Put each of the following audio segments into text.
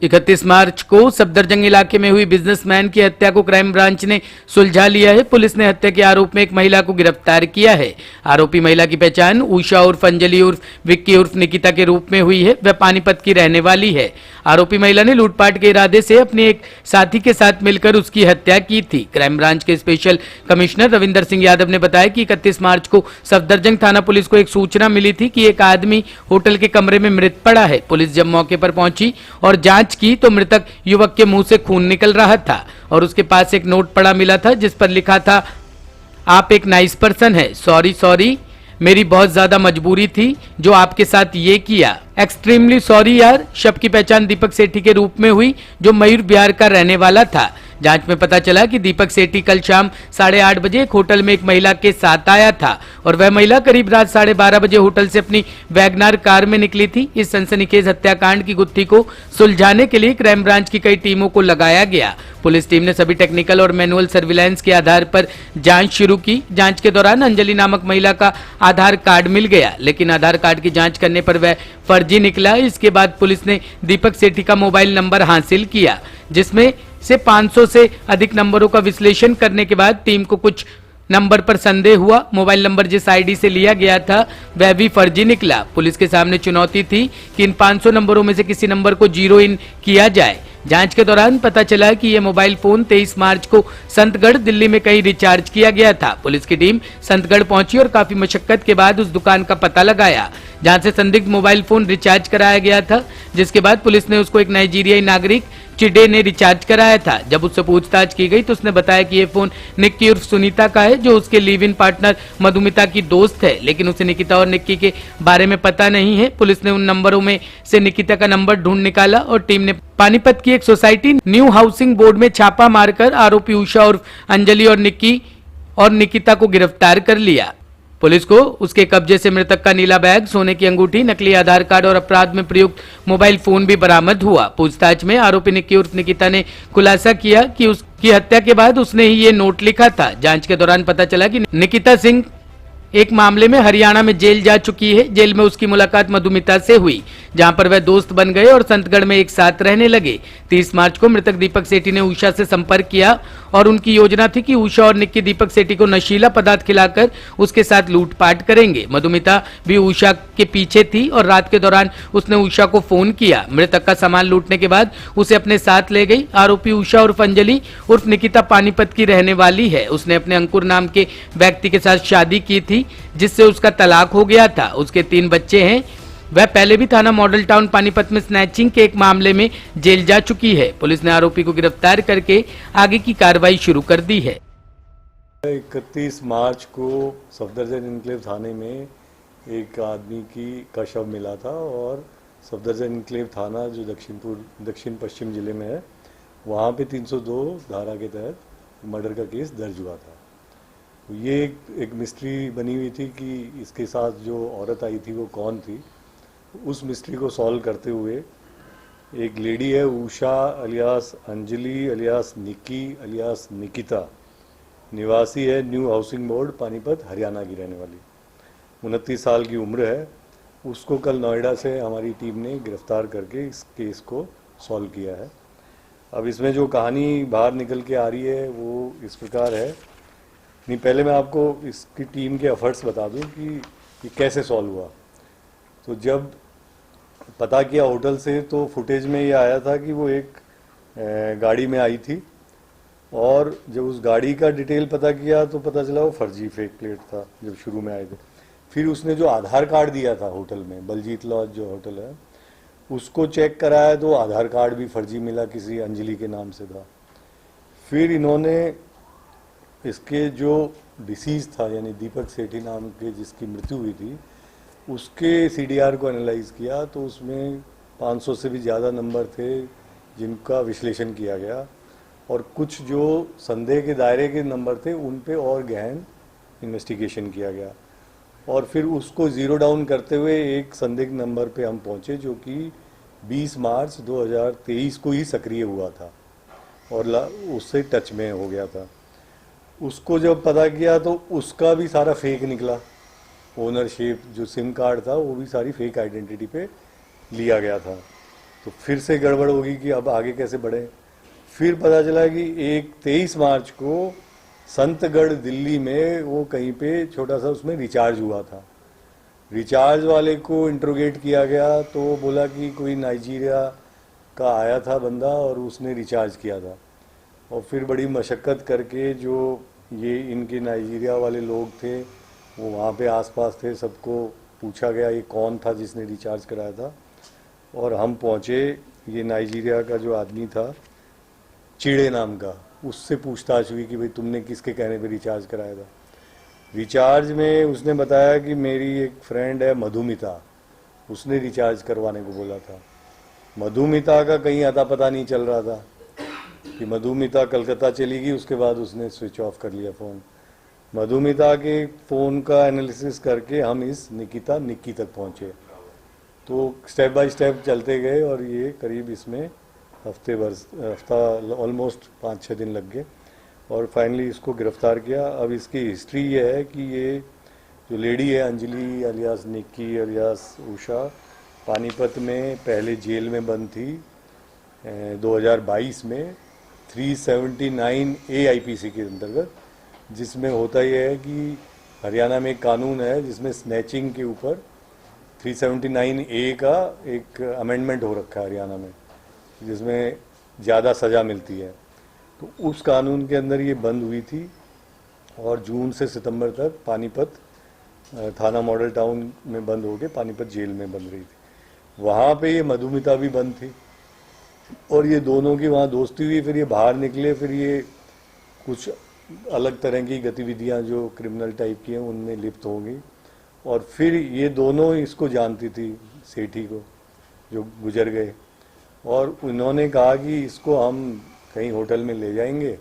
31 मार्च को सफदरजंग इलाके में हुई बिजनेसमैन की हत्या को क्राइम ब्रांच ने सुलझा लिया है। पुलिस ने हत्या के आरोप में एक महिला को गिरफ्तार किया है। आरोपी महिला की पहचान उषा उर्फ अंजलि उर्फ विक्की उर्फ निकिता के रूप में हुई है। वह पानीपत की रहने वाली है। आरोपी महिला ने लूटपाट के इरादे से अपने एक साथी के साथ मिलकर उसकी हत्या की थी। क्राइम ब्रांच के स्पेशल कमिश्नर रविंदर सिंह यादव ने बताया कि 31 मार्च को सफदरजंग थाना पुलिस को एक सूचना मिली थी कि एक आदमी होटल के कमरे में मृत पड़ा है। पुलिस जब मौके पर पहुंची और जांच की तो मृतक युवक के मुंह से खून निकल रहा था और उसके पास एक नोट पड़ा मिला था जिस पर लिखा था, आप एक नाइस पर्सन है, सॉरी सॉरी, मेरी बहुत ज्यादा मजबूरी थी जो आपके साथ ये किया, एक्सट्रीमली सॉरी यार। शव की पहचान दीपक सेठी के रूप में हुई जो मयूर बिहार का रहने वाला था। जांच में पता चला कि दीपक सेठी कल शाम 8:30 बजे एक होटल में एक महिला के साथ आया था और वह महिला करीब रात 12:30 बजे होटल से अपनी वैगनार कार में निकली थी। इस सनसनीखेज हत्याकांड की गुत्थी को सुलझाने के लिए क्राइम ब्रांच की कई टीमों को लगाया गया। पुलिस टीम ने सभी टेक्निकल और मैनुअल सर्विलांस के आधार पर जांच शुरू की। जांच के दौरान अंजलि नामक महिला का आधार कार्ड मिल गया, लेकिन आधार कार्ड की जांच करने पर वह फर्जी निकला। इसके बाद पुलिस ने दीपक सेठी का मोबाइल नंबर हासिल किया, जिसमें से 500 से अधिक नंबरों का विश्लेषण करने के बाद टीम को कुछ नंबर पर संदेह हुआ। मोबाइल नंबर जिस आईडी से लिया गया था वह भी फर्जी निकला। पुलिस के सामने चुनौती थी कि इन 500 नंबरों में से किसी नंबर को जीरो इन किया जाए। जांच के दौरान पता चला कि यह मोबाइल फोन 23 मार्च को संतगढ़ दिल्ली में कहीं रिचार्ज किया गया था। पुलिस की टीम संतगढ़ पहुंची और काफी मशक्कत के बाद उस दुकान का पता लगाया जहां से संदिग्ध मोबाइल फोन रिचार्ज कराया गया था, जिसके बाद पुलिस ने उसको एक नाइजीरियाई नागरिक चिडे ने रिचार्ज कराया था। जब उससे पूछताछ की गई तो उसने बताया कि यह फोन निक्की उर्फ सुनीता का है जो उसके लिव इन पार्टनर मधुमिता की दोस्त है, लेकिन उसे निकिता और निक्की के बारे में पता नहीं है। पुलिस ने उन नंबरों में से निकिता का नंबर ढूंढ निकाला और टीम ने पानीपत की एक सोसाइटी न्यू हाउसिंग बोर्ड में छापा मारकर आरोपी उषा उर्फ अंजलि और निक्की और निकिता को गिरफ्तार कर लिया। पुलिस को उसके कब्जे से मृतक का नीला बैग, सोने की अंगूठी, नकली आधार कार्ड और अपराध में प्रयुक्त मोबाइल फोन भी बरामद हुआ। पूछताछ में आरोपी निक्की उर्फ निकिता ने खुलासा किया कि उसकी हत्या के बाद उसने ही ये नोट लिखा था। जांच के दौरान पता चला कि निकिता सिंह एक मामले में हरियाणा में जेल जा चुकी है। जेल में उसकी मुलाकात मधुमिता से हुई, जहां पर वह दोस्त बन गए और संतगढ़ में एक साथ रहने लगे। 30 मार्च को मृतक दीपक सेठी ने उषा से संपर्क किया और उनकी योजना थी कि उषा और निक्की दीपक सेठी को नशीला पदार्थ खिलाकर उसके साथ लूटपाट करेंगे। मधुमिता भी उषा के पीछे थी और रात के दौरान उसने उषा को फोन किया। मृतक का सामान लूटने के बाद उसे अपने साथ ले गई। आरोपी उषा उर्फ अंजलि उर्फ निकिता पानीपत की रहने वाली है। उसने अपने अंकुर नाम के व्यक्ति के साथ शादी की थी जिससे उसका तलाक हो गया था। उसके 3 बच्चे हैं। वह पहले भी थाना मॉडल टाउन पानीपत में स्नैचिंग के एक मामले में जेल जा चुकी है। पुलिस ने आरोपी को गिरफ्तार करके आगे की कार्रवाई शुरू कर दी है। 31 मार्च को सफदरजंग इनक्लेव थाने में एक आदमी का शव मिला था और सफदरजंग इनक्लेव थाना जो दक्षिण पश्चिम जिले में है, वहाँ पे 302 धारा के तहत मर्डर का केस दर्ज हुआ था। ये एक मिस्ट्री बनी हुई थी कि इसके साथ जो औरत आई थी वो कौन थी। उस मिस्ट्री को सॉल्व करते हुए एक लेडी है Usha alias Anjali alias Nikki alias Nikita, निवासी है new housing board Panipat Haryana की रहने वाली, 29 साल की उम्र है। उसको कल नोएडा से हमारी टीम ने गिरफ्तार करके इस केस को सॉल्व किया है। अब इसमें जो कहानी बाहर निकल के आ रही है वो इस प्रकार है। नहीं, पहले मैं आपको इसकी टीम के एफर्ट्स बता दूं कि ये कैसे सॉल्व हुआ। तो जब पता किया होटल से तो फुटेज में ये आया था कि वो एक गाड़ी में आई थी और जब उस गाड़ी का डिटेल पता किया तो पता चला वो फर्जी फेक प्लेट था जब शुरू में आए थे। फिर उसने जो आधार कार्ड दिया था होटल में, बलजीत लॉज जो होटल है, उसको चेक कराया तो आधार कार्ड भी फर्जी मिला, किसी अंजलि के नाम से था। फिर इन्होंने इसके जो डिसीज था यानी दीपक सेठी नाम के जिसकी मृत्यु हुई थी उसके सीडीआर को एनालाइज किया तो उसमें 500 से भी ज़्यादा नंबर थे जिनका विश्लेषण किया गया और कुछ जो संदेह के दायरे के नंबर थे उन पे और गहन इन्वेस्टिगेशन किया गया और फिर उसको ज़ीरो डाउन करते हुए एक संदिग्ध नंबर पे हम पहुँचे जो कि 20 मार्च 2023 को ही सक्रिय हुआ था और उससे टच में हो गया था। उसको जब पता किया तो उसका भी सारा फेक निकला, ओनरशिप जो सिम कार्ड था वो भी सारी फेक आइडेंटिटी पे लिया गया था। तो फिर से गड़बड़ होगी कि अब आगे कैसे बढ़े। फिर पता चला कि एक 23 मार्च को संतगढ़ दिल्ली में वो कहीं पे छोटा सा उसमें रिचार्ज हुआ था। रिचार्ज वाले को इंट्रोगेट किया गया तो वो बोला कि कोई नाइजीरिया का आया था बंदा और उसने रिचार्ज किया था। और फिर बड़ी मशक्क़त करके जो ये इनके नाइजीरिया वाले लोग थे वो वहाँ पे आसपास थे, सबको पूछा गया ये कौन था जिसने रिचार्ज कराया था। और हम पहुँचे, ये नाइजीरिया का जो आदमी था चिड़े नाम का, उससे पूछताछ हुई कि भाई तुमने किसके कहने पे रिचार्ज कराया था। रिचार्ज में उसने बताया कि मेरी एक फ्रेंड है मधुमिता, उसने रिचार्ज करवाने को बोला था। मधुमिता का कहीं अता पता नहीं चल रहा था कि मधुमिता कलकत्ता चली गई, उसके बाद उसने स्विच ऑफ कर लिया फ़ोन। मधुमिता के फ़ोन का एनालिसिस करके हम इस निक्की तक पहुँचे। तो स्टेप बाय स्टेप चलते गए और ये करीब इसमें हफ्ता ऑलमोस्ट 5-6 दिन लग गए और फाइनली इसको गिरफ्तार किया। अब इसकी हिस्ट्री ये है कि ये जो लेडी है अंजलि अलियास निक्की अलियास उषा, पानीपत में पहले जेल में बंद थी 2022 में 379 AIPC के अंतर्गत, जिसमें होता यह है कि हरियाणा में एक कानून है जिसमें स्नैचिंग के ऊपर 379A का एक अमेंडमेंट हो रखा है हरियाणा में, जिसमें ज़्यादा सज़ा मिलती है। तो उस कानून के अंदर ये बंद हुई थी और जून से सितंबर तक पानीपत थाना मॉडल टाउन में बंद होके पानीपत जेल में बंद रही थी। वहाँ पे ये मधुमिता भी बंद थी और ये दोनों की वहाँ दोस्ती हुई। फिर ये बाहर निकले, फिर ये कुछ अलग तरह की गतिविधियाँ जो क्रिमिनल टाइप की हैं उनमें लिप्त हो गई। और फिर ये दोनों इसको जानती थी, सेठी को, जो गुजर गए, और उन्होंने कहा कि इसको हम कहीं होटल में ले जाएंगे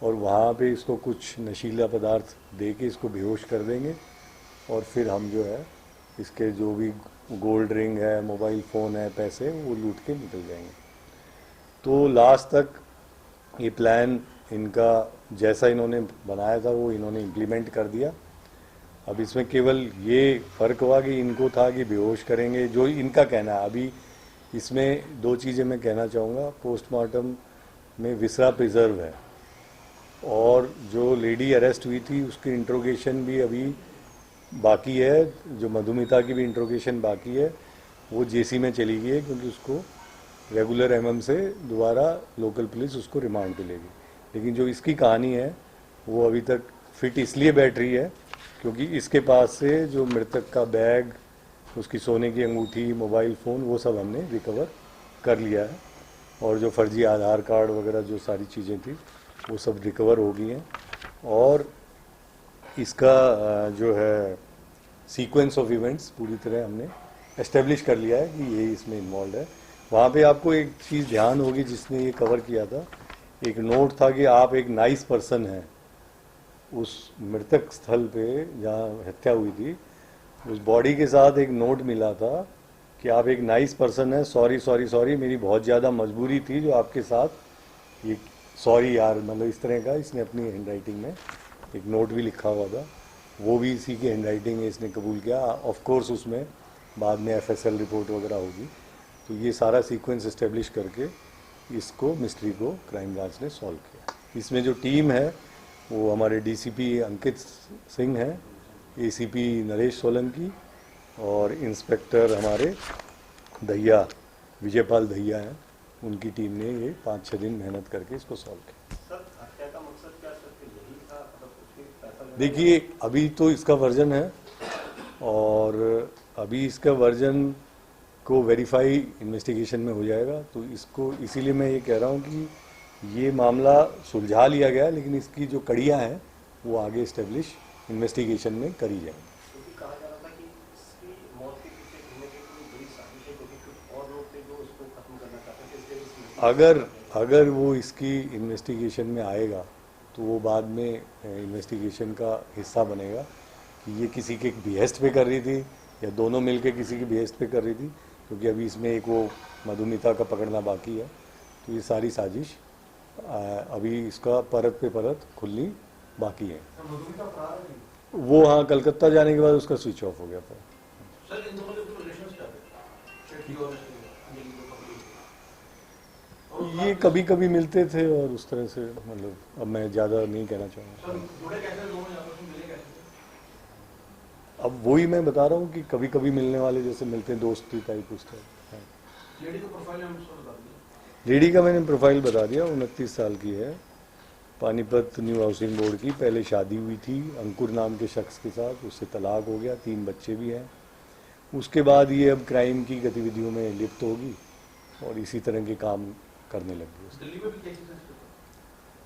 और वहाँ पे इसको कुछ नशीला पदार्थ दे के इसको बेहोश कर देंगे और फिर हम जो है इसके जो भी गोल्ड रिंग है, मोबाइल फ़ोन है, पैसे, वो लूट के निकल जाएंगे। तो लास्ट तक ये प्लान इनका जैसा इन्होंने बनाया था वो इन्होंने इम्प्लीमेंट कर दिया। अब इसमें केवल ये फ़र्क हुआ कि इनको था कि बेहोश करेंगे, जो इनका कहना है। अभी इसमें 2 चीज़ें मैं कहना चाहूँगा। पोस्टमार्टम में विसरा प्रिजर्व है और जो लेडी अरेस्ट हुई थी उसकी इंट्रोगेशन भी अभी बाकी है, जो मधुमिता की भी इंट्रोगेशन बाकी है। वो जेसी में चली गई है क्योंकि उसको रेगुलर MM से दोबारा लोकल पुलिस उसको रिमांड पे लेगी। लेकिन जो इसकी कहानी है वो अभी तक फिट इसलिए बैठ रही है क्योंकि इसके पास से जो मृतक का बैग, उसकी सोने की अंगूठी, मोबाइल फ़ोन, वो सब हमने रिकवर कर लिया है और जो फर्जी आधार कार्ड वगैरह जो सारी चीज़ें थी वो सब रिकवर हो गई हैं। और इसका जो है सीक्वेंस ऑफ इवेंट्स पूरी तरह हमने एस्टेब्लिश कर लिया है कि ये इसमें इन्वॉल्व है। वहाँ पे आपको एक चीज़ ध्यान होगी जिसने ये कवर किया था, एक नोट था कि आप एक नाइस पर्सन हैं। उस मृतक स्थल पे जहाँ हत्या हुई थी, उस बॉडी के साथ एक नोट मिला था कि आप एक नाइस पर्सन हैं, सॉरी सॉरी सॉरी, मेरी बहुत ज़्यादा मजबूरी थी जो आपके साथ ये, सॉरी यार, मतलब इस तरह का इसने अपनी हैंड राइटिंग में एक नोट भी लिखा हुआ था। वो भी इसी की हैंड राइटिंग में इसने कबूल किया। ऑफ कोर्स उसमें बाद में FSL रिपोर्ट वगैरह होगी। तो ये सारा सीक्वेंस इस्टेब्लिश करके इसको, मिस्ट्री को क्राइम ब्रांच ने सॉल्व किया। इसमें जो टीम है वो हमारे DCP अंकित सिंह हैं, ACP नरेश सोलंकी और इंस्पेक्टर हमारे दहिया, विजयपाल दहिया हैं। उनकी टीम ने ये 5-6 दिन मेहनत करके इसको सॉल्व किया। सर, हत्या का मकसद क्या सर यही था, मतलब कुछ भी पैसा लेना? देखिए, अभी तो इसका वर्जन है और अभी इसका वर्जन को वेरीफाई इन्वेस्टिगेशन में हो जाएगा। तो इसको, इसीलिए मैं ये कह रहा हूँ कि ये मामला सुलझा लिया गया, लेकिन इसकी जो कड़ियाँ हैं वो आगे इस्टेब्लिश इन्वेस्टिगेशन में करी जाएंगी। क्योंकि कहा जा रहा था कि इसकी मौत के पीछे घूमने की कोई बड़ी साजिश है, क्योंकि कुछ और लोग थे जो उसको खत्म करना चाहते थे, इसलिए अगर वो इसकी इन्वेस्टिगेशन में आएगा तो वो बाद में इन्वेस्टिगेशन का हिस्सा बनेगा कि ये किसी के बिहेस्ट पे कर रही थी या दोनों मिलके किसी के बिहेस्ट पे कर रही थी, क्योंकि अभी इसमें एक वो मधुमिता का पकड़ना बाकी है। तो ये सारी साजिश अभी इसका परत पे परत खुलनी बाकी है। वो हाँ, कलकत्ता जाने के बाद उसका स्विच ऑफ हो गया था। सर, इन दोनों के रिलेशंस क्या थे? ये कभी कभी मिलते थे और उस तरह से, मतलब अब मैं ज़्यादा नहीं कहना चाहूँगा। जुड़े कैसे दोनों आपस में मिले कैसे? अब वही मैं बता रहा हूँ कि कभी कभी मिलने वाले जैसे मिलते हैं, दोस्ती टाइप उस टाइप। हाँ। लेडी को प्रोफाइल हम उसको बता दिया। लेडी का मैंने प्रोफाइल बता दिया, 29 साल की है, पानीपत न्यू हाउसिंग बोर्ड की, पहले शादी हुई थी अंकुर नाम के शख्स के साथ, उससे तलाक हो गया, 3 बच्चे भी हैं। उसके बाद ये अब क्राइम की गतिविधियों में लिप्त होगी और इसी तरह के काम करने लग गई। दिल्ली में भी केसेस हैं।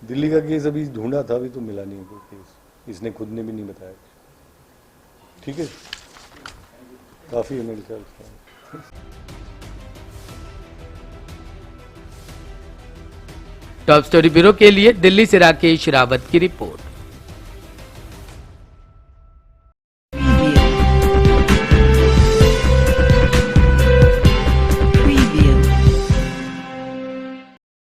दिल्ली का केस अभी ढूंढा था, अभी तो मिला नहीं है कोई केस, इसने खुद ने भी नहीं बताया। ठीक है, काफ़ी है मेरे ख्याल से। टॉप स्टोरी ब्यूरो के लिए दिल्ली से राकेश रावत की रिपोर्ट।